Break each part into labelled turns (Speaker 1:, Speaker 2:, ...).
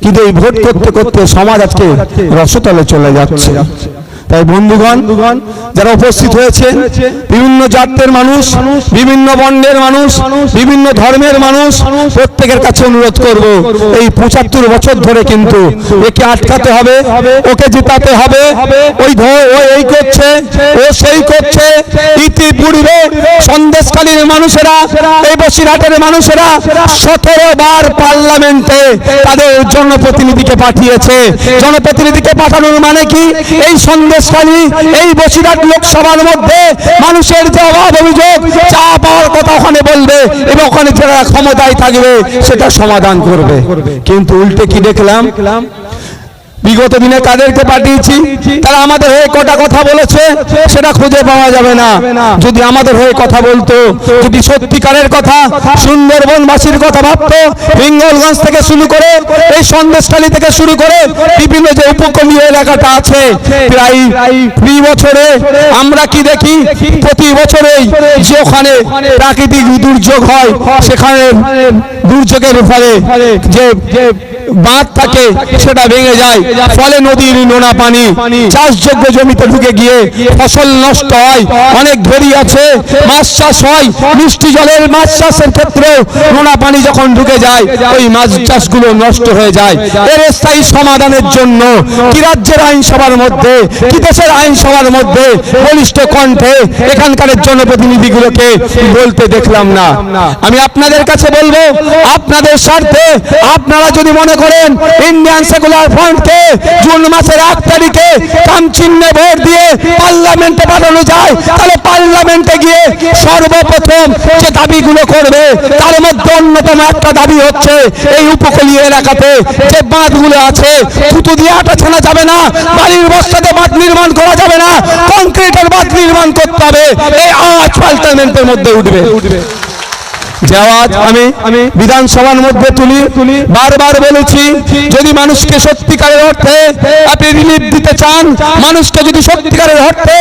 Speaker 1: কিন্তু এই ভোট করতে করতে সমাজ আজকে রসতলে চলে যাচ্ছে। তাই বন্ধুগণ, যারা উপস্থিত হয়েছেন, বিভিন্ন জাতের মানুষ, বিভিন্ন বর্ণের মানুষ, বিভিন্ন ধর্মের মানুষ, প্রত্যেকের কাছে অনুরোধ করব, এই ৭৫ বছর ধরে কিন্তু একে আটকাতে হবে, ওকে জিতাতে হবে। ওই এই করছে, ও সেই করছে। ইতিপূর্বে সন্দেশখালীর মানুষেরা, এই বসিরহাটের মানুষেরা ১৭ বার পার্লামেন্টে তাদের জনপ্রতিনিধিকে পাঠিয়েছে। জনপ্রতিনিধিকে পাঠানোর মানে কি? এই সন্দেশখালী, এই বসিরহাট লোকসভার মধ্যে মানুষের যে অভাব অভিযোগ, চা পাওয়ার কথা ওখানে বলবে এবং ওখানে যারা ক্ষমতায় থাকবে সেটা সমাধান করবে। কিন্তু উল্টে কি দেখলাম? বিগত দিনে কাদেরকে পাঠিয়েছি, তারা আমাদের হয়ে কটা কথা বলেছে সেটা খুঁজে পাওয়া যাবে না। যদি আমাদের হয়ে কথা বলতো, যদি সত্যিকারের কথা, সুন্দরবনবাসীর কথা ভাবতো, হিঙ্গলগঞ্জ থেকে শুরু করে এই সন্দেশখালী থেকে শুরু করে বিভিন্ন যে উপকূলীয় এলাকাটা আছে, প্রায় বছরে আমরা কি দেখি, প্রতি বছরেই যে ওখানে প্রাকৃতিক দুর্যোগ হয়, সেখানে দুর্যোগের ফলে যে বাঁধ থাকে সেটা ভেঙে যায়, ফলে নদীর নোনা পানি চাষযোগ্য জমিতে ঢুকে গিয়ে ফসল নষ্ট হয়। অনেক ঘেরি আছে, মাছ চাষ হয়, মিষ্টি জলের মাছ চাষের ক্ষেত্রে নোনা পানি যখন ঢুকে যায় ওই মাছ চাষগুলো নষ্ট হয়ে যায়। এর স্থায়ী সমাধানের জন্য কি রাজ্যের আইনসভার মধ্যে, কি দেশের আইনসভার মধ্যে বলিষ্ঠ কণ্ঠে এখানকার জনপ্রতিনিধিগুলোকে বলতে দেখলাম না। আমি আপনাদের কাছে বলবো, আপনাদের স্বার্থে আপনারা যদি মনে করেন ইন্ডিয়ান সেকুলার ফ্রন্টকে জুন মাসের ৮ তারিখে কাম চিহ্নে ভোট দিয়ে পার্লামেন্টে পাঠানো যায়, তাহলে পার্লামেন্টে গিয়ে সর্বপ্রথম যে দাবিগুলো করবে তার মধ্যে অন্যতম একটা দাবি হচ্ছে এই উপকূলীয় এলাকাতে যে বাঁধগুলো আছে, থুতু দিয়ে আটা ছানা যাবে না, বালির বস্তাতে বাঁধ নির্মাণ করা যাবে না, কংক্রিটের বাঁধ নির্মাণ করতে হবে। এই আওয়াজ পার্লামেন্টের মধ্যে উঠবে। যে আওয়াজ আমি বিধানসভার মধ্যে তুলি, বারবার বলেছি, যদি মানুষকে সত্যিকারের অর্থে আপনি রিলিফ দিতে চান, মানুষকে যদি সত্যিকারের অর্থে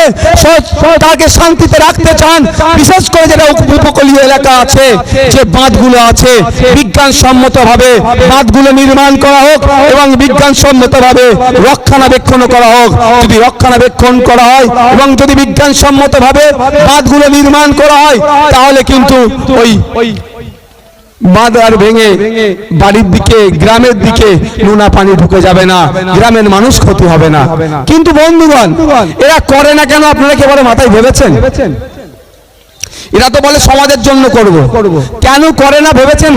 Speaker 1: তাকে শান্তিতে রাখতে চান, বিশেষ করে যেটা উপকূলীয় এলাকা আছে, যে বাঁধগুলো আছে, বিজ্ঞানসম্মতভাবে বাঁধগুলো নির্মাণ করা হোক এবং বিজ্ঞানসম্মতভাবে রক্ষণাবেক্ষণ করা হোক। যদি রক্ষণাবেক্ষণ করা হয় এবং যদি বিজ্ঞানসম্মতভাবে বাঁধগুলো নির্মাণ করা হয়, তাহলে কিন্তু ওই বাঁধ আর ভেঙে বাড়ির দিকে, গ্রামের দিকে নোনা পানি ঢুকে যাবে না, গ্রামের মানুষ ক্ষতি হবে না। কিন্তু বন্ধুগণ, এরা করে না কেন? আপনারা কি বলে মাথায় ভেবেছেন? এরা তো বলে সমাজের জন্য করব, কেন করে না ভেবেছেন?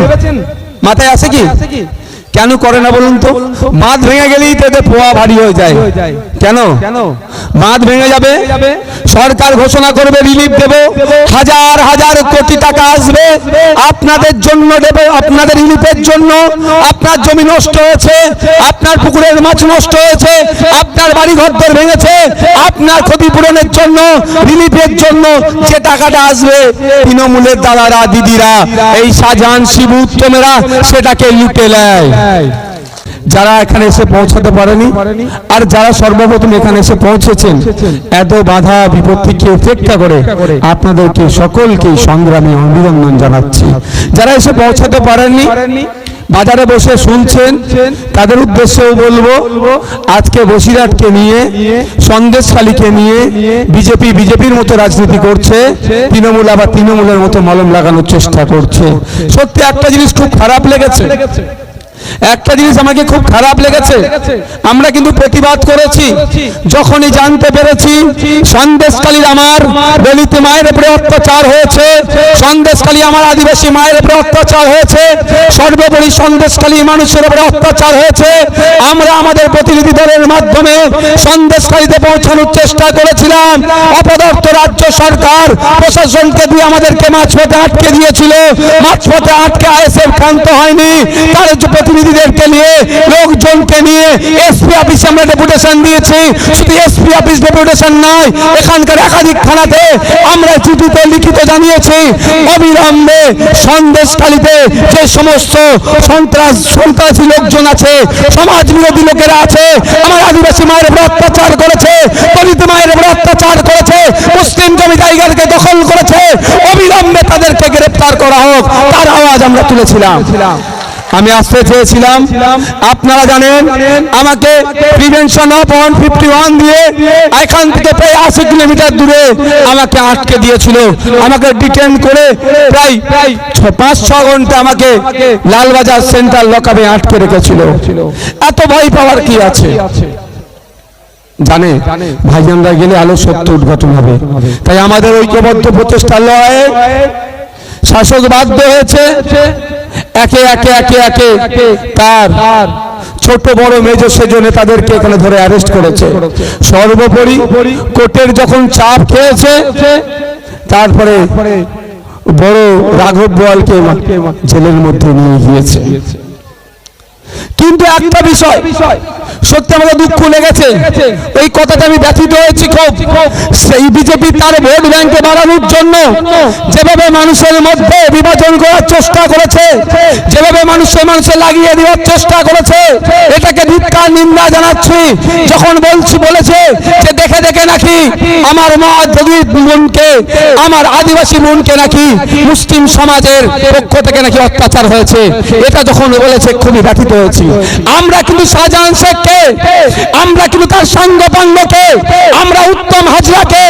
Speaker 1: মাথায় আছে কি? কেন করে না বলুন তো? বাঁধ ভেঙে গেলেই তো এদের পোয়া ভারী হয়ে যায়। কেন? বাঁধ ভেঙে যাবে, সরকার ঘোষণা করবে রিলিফ দেব, হাজার হাজার কোটি টাকা আসবে আপনাদের জন্য, দেবে আপনাদের রিলিফের জন্য। আপনার জমি নষ্ট হয়েছে, আপনার পুকুরের মাছ নষ্ট হয়েছে, আপনার বাড়ি ঘরদর ভেঙেছে, আপনার ক্ষতিপূরণের জন্য, রিলিফের জন্য যে টাকাটা আসবে, তৃণমূলের দাদারা দিদিরা, এই শাহজাহান শিবু উত্তমেরা সেটাকে লুটে নেয়। যারা এখানে এসে পৌঁছাতে পারেনি আর যারা সর্বপ্রথম এখানে এসে পৌঁছেছেন, এত বাধা বিপত্তিকে উপেক্ষা করে আপনাদেরকে সকলকে সংগ্রামী অভিনন্দন জানাচ্ছি। যারা এসে পৌঁছাতে পারেননি, বাজারে বসে শুনছেন, তাদের উদ্দেশ্যেও বলবো, আজকে বসিরহাটকে নিয়ে, সন্দেশখালীকে নিয়ে বিজেপির মতো রাজনীতি করছে, তৃণমূল আবার তৃণমূলের মতো মলম লাগানোর চেষ্টা করছে। সত্যি একটা জিনিস খুব খারাপ লেগেছে, একটা জিনিস আমাকে খুব খারাপ লেগেছে। আমরা কিন্তু প্রতিবাদ করেছি, যখনই জানতে পেরেছি সন্দেশখালীর আমার দলিত মায়ের উপরে অত্যাচার হয়েছে, সন্দেশখালী আমার আদিবাসী মায়ের উপরে অত্যাচার হয়েছে, সর্বোপরি সন্দেশখালী মানুষের উপরে অত্যাচার হয়েছে, আমরা আমাদের প্রতিনিধি দলের মাধ্যমে সন্দেশখালীতে পৌঁছানোর চেষ্টা করেছিলাম। অপদার্থ রাজ্য সরকার প্রশাসনকে দিয়ে আমাদেরকে মাঝপথে আটকে দিয়েছিল। মাঝপথে আটকে আইএসএফ ক্ষান্ত হয়নি, তার প্রতিনিধিদেরকে নিয়ে, লোকজনকে নিয়ে এসপি অফিসে আমরা ডেপুটেশন দিয়েছি। শুধু এসপি অফিস ডেপুটেশন নয়, এখানকার একাধিক থানাতে আমরা চিঠিতে লিখিত জানিয়েছি অবিলম্বে সন্দেশখালীতে যে সমস্ত সন্ত্রাসী লোকজন আছে, সমাজ বিরোধী লোকেরা আছে, আমার আদিবাসী মায়ের উপর অত্যাচার করেছে, দলিত মায়ের উপর অত্যাচার করেছে, মুসলিম জমি জায়গাকে দখল করেছে, অবিলম্বে তাদেরকে গ্রেফতার করা হোক, তার আওয়াজ আমরা তুলেছিলাম। আমি আসতে চেয়েছিলাম, আপনারা জানেন আমাকে প্রিভেনশন অফ 151 দিয়ে এখান থেকে প্রায় 80 কিলোমিটার দূরে আমাকে আটকে দিয়েছিল, আমাকে ডিটেন করে প্রায় 5-6 ঘন্টা আমাকে লালবাজার সেন্ট্রাল লকআপে আটকে রেখেছিল। এত ভয় পাওয়ার কি আছে? জানে ভাইজানরা গেলে আলো সত্য উদ্ঘাটন হবে। তাই আমাদের ঐক্যবদ্ধ প্রচেষ্টার লড়াইয়ে শাসক বাধ্য হয়েছে একে একে একে একে তার ছোট বড় মেজ সেজ নেতাদেরকে এখানে ধরে অ্যারেস্ট করেছে। সর্বোপরি কোর্টের যখন চাপ খেয়েছে, তারপরে বড় রাঘব বোয়ালকে জেলের মধ্যে নিয়ে গিয়েছে। কিন্তু একটা বিষয় সত্যি আমাকে দুঃখ লেগেছে, এই কথাটা আমি ব্যথিত হয়েছি খুব। সেই বিজেপি তার ভোট ব্যাংকে বাড়ানোর জন্য যেভাবে মানুষের মধ্যে বিভাজন করার চেষ্টা করেছে, যেভাবে মানুষে লাগিয়ে দেওয়ার চেষ্টা করেছে, এটাকে ধিক্কার নিন্দা জানাচ্ছি। যখন বলেছে যে দেখে দেখে নাকি আমার মহাদলিত বোনকে, আমার আদিবাসী বোনকে নাকি মুসলিম সমাজের পক্ষ থেকে নাকি অত্যাচার হয়েছে, এটা যখন বলেছে খুবই ব্যথিত হয়েছি। আমরা কিন্তু শাহজাহান শেখকে, আমরা কিন্তু তার সাঙ্গপাঙ্গকে, আমরা উত্তম হাজরাকে,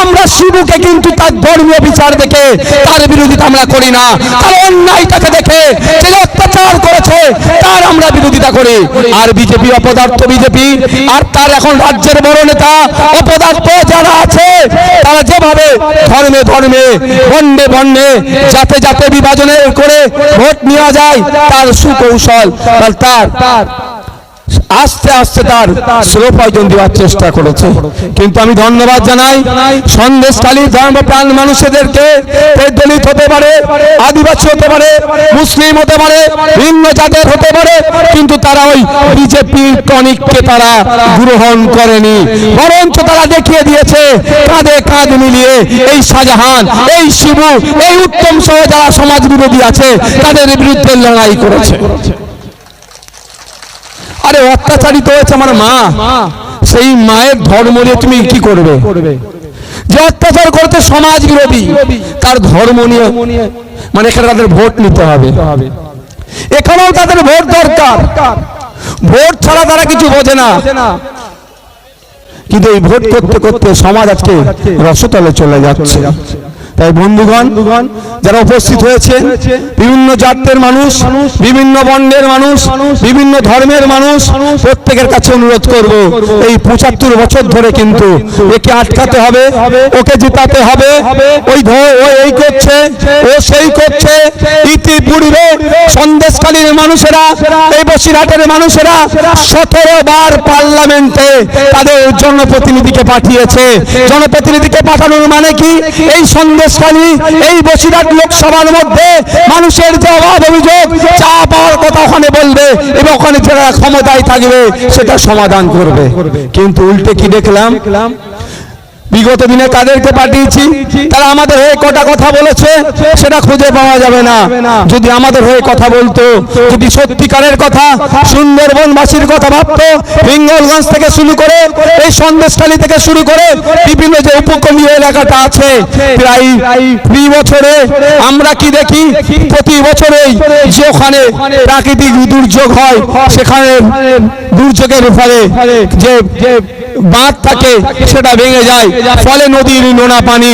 Speaker 1: আমরা শিবুকে কিন্তু তার ধর্মীয় বিচার দেখে তার বিরোধিতা আমরা করি না। তার অন্যায়টাকে দেখে যে অত্যাচার করেছে তার আমরা বিরোধিতা করি। আর বিজেপি অপদার্থ বিজেপি আর তার এখন রাজ্যের বড় নেতা অপদার্থ যারা আছে, তারা যেভাবে ধর্মে ধর্মে বন্ডে বন্ডে জাতে জাতে বিভাজনের করে ভোট নেওয়া যায়, তার সুকৌশল তার আস্তে আস্তে তার স্লো পয়জন দেওয়ার চেষ্টা করেছে। কিন্তু আমি ধন্যবাদ জানাই সন্দেশখালী ধর্মপ্রাণ মানুষদেরকে, দলিত হতে পারে, আদিবাসী হতে পারে, মুসলিম হতে পারে, ভিন্ন জাতের হতে পারে, কিন্তু তারা ওই বিজেপির টনিককে তারা গ্রহণ করেনি, বরঞ্চ তারা দেখিয়ে দিয়েছে কাঁধে কাঁধ মিলিয়ে এই শাহজাহান, এই শিবু, এই উত্তম সহ যারা সমাজ বিরোধী আছে তাদের বিরুদ্ধে লড়াই করেছে। আরে অত্যাচারিত হয়েছে আমার মা, সেই মায়ের ধর্ম নিয়ে তুমি কি করবে? যে অত্যাচার করতে সমাজ বিরোধী, তার ধর্ম নিয়ে মানে এখানে তাদের ভোট নিতে হবে, এখানেও তাদের ভোট দরকার। ভোট ছাড়া তারা কিছু বোঝে না। কিন্তু এই ভোট করতে করতে সমাজ আজকে রসতলে চলে যাচ্ছে। তাই বন্ধুগণ, যারা উপস্থিত হয়েছে, বিভিন্ন জাতের মানুষ, বিভিন্ন বর্ণের মানুষ, বিভিন্ন ধর্মের মানুষ, প্রত্যেকের কাছে অনুরোধ করব, এই 75 বছর ধরে কিন্তু একে আটকাতে হবে, ওকে জিতাতে হবে। ওই এই করছে, ও সেই করছে। ইতিপূর্বে সন্দেশখালীর মানুষেরা, এই বসিরহাটের মানুষেরা 17 বার পার্লামেন্টে তাদের জনপ্রতিনিধিকে পাঠিয়েছে। জনপ্রতিনিধিকে পাঠানোর মানে কি? এই সন্দেশখালী, এই বসিরহাট লোকসভার মধ্যে মানুষের যে অভাব অভিযোগ চা পাওয়ার কথা ওখানে বলবে এবং ওখানে যারা ক্ষমতায় থাকবে সেটা সমাধান করবে। কিন্তু উল্টে কি দেখলাম? বিগত দিনে কাদেরকে পাঠিয়েছি, তারা আমাদের হয়ে কটা কথা বলেছে সেটা খুঁজে পাওয়া যাবে না। যদি আমাদের হয়ে কথা বলতো, যদি সত্যিকারের কথা সুন্দরবনবাসীর কথা ভাবতো, হিঙ্গলগঞ্জ থেকে শুরু করে এই সন্দেশখালী থেকে শুরু করে বিভিন্ন যে উপকূলীয় এলাকাটা আছে, প্রায় বছরে আমরা কি দেখি, প্রতি বছরেই যে ওখানে প্রাকৃতিক দুর্যোগ হয়, সেখানে দুর্যোগের ফলে যে বাঁধ থাকে সেটা ভেঙে যায়, ফলে নদীর নোনা পানি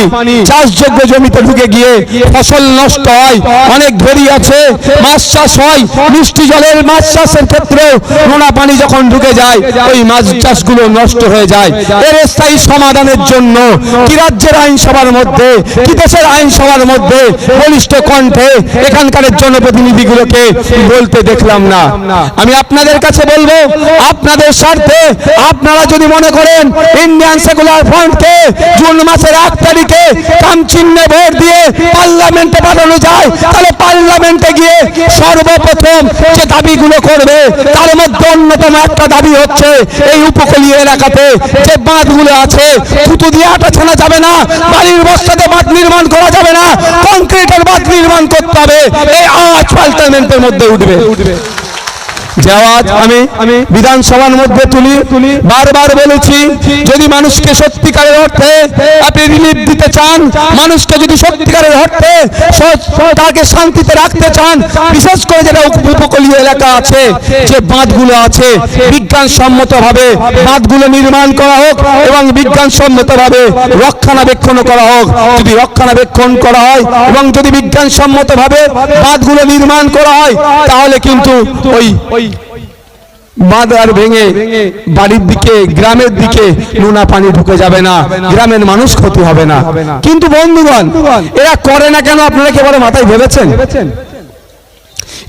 Speaker 1: চাষযোগ্য জমিতে ঢুকে গিয়ে ফসল নষ্ট হয়। অনেক ঘেরি আছে, মাছ চাষ হয়, মিষ্টি জলের মাছ চাষের ক্ষেত্রে নোনা পানি যখন ঢুকে যায় ওই মাছ চাষগুলো নষ্ট হয়ে যায়। এর স্থায়ী সমাধানের জন্য কি রাজ্যের আইনসভার মধ্যে, কি দেশের আইনসভার মধ্যে বলিষ্ঠ কণ্ঠে এখানকার জনপ্রতিনিধিগুলোকে বলতে দেখলাম না। আমি আপনাদের কাছে বলবো, আপনাদের স্বার্থে আপনারা যদি মনে করেন ইন্ডিয়ান সেকুলার ফ্রন্টকে জুন মাসের 8 তারিখে কাম চিহ্নে ভোট দিয়ে পার্লামেন্টে পাঠানো যায়, তাহলে পার্লামেন্টে গিয়ে সর্বপ্রথম যে দাবিগুলো করবে তার মধ্যে অন্যতম একটা দাবি হচ্ছে এই উপকূলীয় এলাকাতে যে বাঁধগুলো আছে থুতু দিয়ে আটা ছানা যাবে না, বাড়ির বস্তাতে বাঁধ নির্মাণ করা যাবে না, কংক্রিটের বাঁধ নির্মাণ করতে হবে। এই আওয়াজ পার্লামেন্টের মধ্যে উঠবে। যে আওয়াজ আমি বিধানসভার মধ্যে তুলি বারবার বলেছি, যদি মানুষকে সত্যিকারের অর্থে আপনি রিলিফ দিতে চান, মানুষকে যদি সত্যিকারের অর্থে তাকে শান্তিতে রাখতে চান, বিশেষ করে যেটা উপকূলীয় এলাকা আছে, যে বাঁধগুলো আছে, বিজ্ঞানসম্মতভাবে বাঁধগুলো নির্মাণ করা হোক এবং বিজ্ঞানসম্মতভাবে রক্ষণাবেক্ষণ করা হোক। যদি রক্ষণাবেক্ষণ করা হয় এবং যদি বিজ্ঞানসম্মতভাবে বাঁধগুলো নির্মাণ করা হয়, তাহলে কিন্তু ওই বাঁধ আর ভেঙে বাড়ির দিকে, গ্রামের দিকে নোনা পানি ঢুকে যাবে না, গ্রামের মানুষ ক্ষতি হবে না। কিন্তু বন্ধুগণ, এরা করে না কেন? আপনারা কেবল মাথায় ভেবেছেন?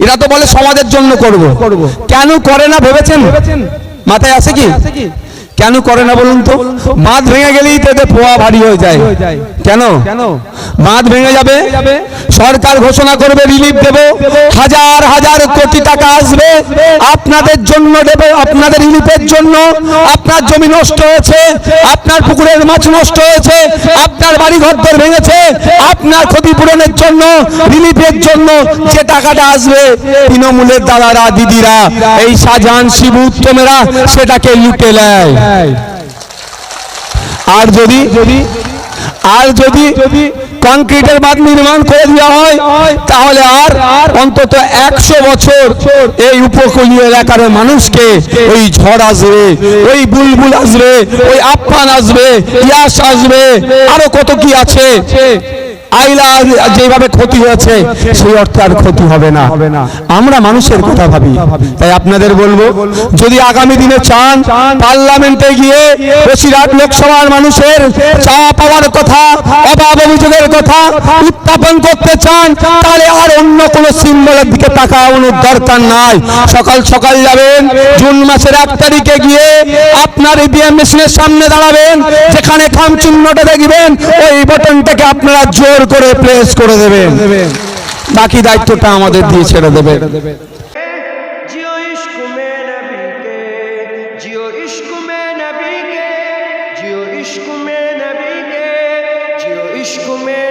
Speaker 1: এরা তো বলে সমাজের জন্য করব, কেন করে না ভেবেছেন? মাথায় আছে কি? কেন করে না বলুন তো? বাঁধ ভেঙে গেলেই তো এদের পোয়া ভারী হয়ে যায়। কেন? বাঁধ ভেঙে যাবে, সরকার ঘোষণা করবে রিলিফ দেব, হাজার হাজার কোটি টাকা আসবে আপনাদের জন্য, দেবে আপনাদের রিলিফের জন্য। আপনার জমি নষ্ট হয়েছে, আপনার পুকুরের মাছ নষ্ট হয়েছে, আপনার বাড়ি ঘরদর ভেঙেছে, আপনার ক্ষতিপূরণের জন্য, রিলিফের জন্য যে টাকাটা আসবে, তৃণমূলের দাদারা দিদিরা, এই শাহজাহান শিবু উত্তমেরা সেটাকে লুটে নেয়। আর যদি কংক্রিটের বাঁধ নির্মাণ করে দেওয়া হয়, তাহলে আর অন্তত 100 বছর এই উপকূলীয় এলাকার মানুষকে ওই ঝড় আসবে, ওই বুলবুল আসবে, ওই আফফান আসবে, ইয়াস আসবে, আরো কত কি আছে, আইলা যেভাবে ক্ষতি হয়েছে সেই অর্থে আর ক্ষতি হবে না। আমরা মানুষের কথা ভাবি। তাই আপনাদের বলবো, যদি আগামী দিনে চান পার্লামেন্টে গিয়ে বসিরহাট লোকসভার মানুষের চাওয়া পাওয়ার কথা, অভাব অভিযোগের কথা উত্থাপন করতে চান, তাহলে আর অন্য কোনো সিম্বলের দিকে তাকানোর দরকার নাই। সকাল সকাল যাবেন, জুন মাসের 1 তারিখে গিয়ে আপনার ইভিএম মেশিনের সামনে দাঁড়াবেন, যেখানে খাম চিহ্নটা দেখবেন, ওই বাটনটাকে আপনারা জোর করে প্রেস করে দেবেন। বাকি দায়িত্বটা আমাদের দিয়ে ছেড়ে দেবেন।
Speaker 2: जियो इश्क में नबी के, जियो इश्क में नबी के, जियो इश्क में नबी के, जियो इश्क में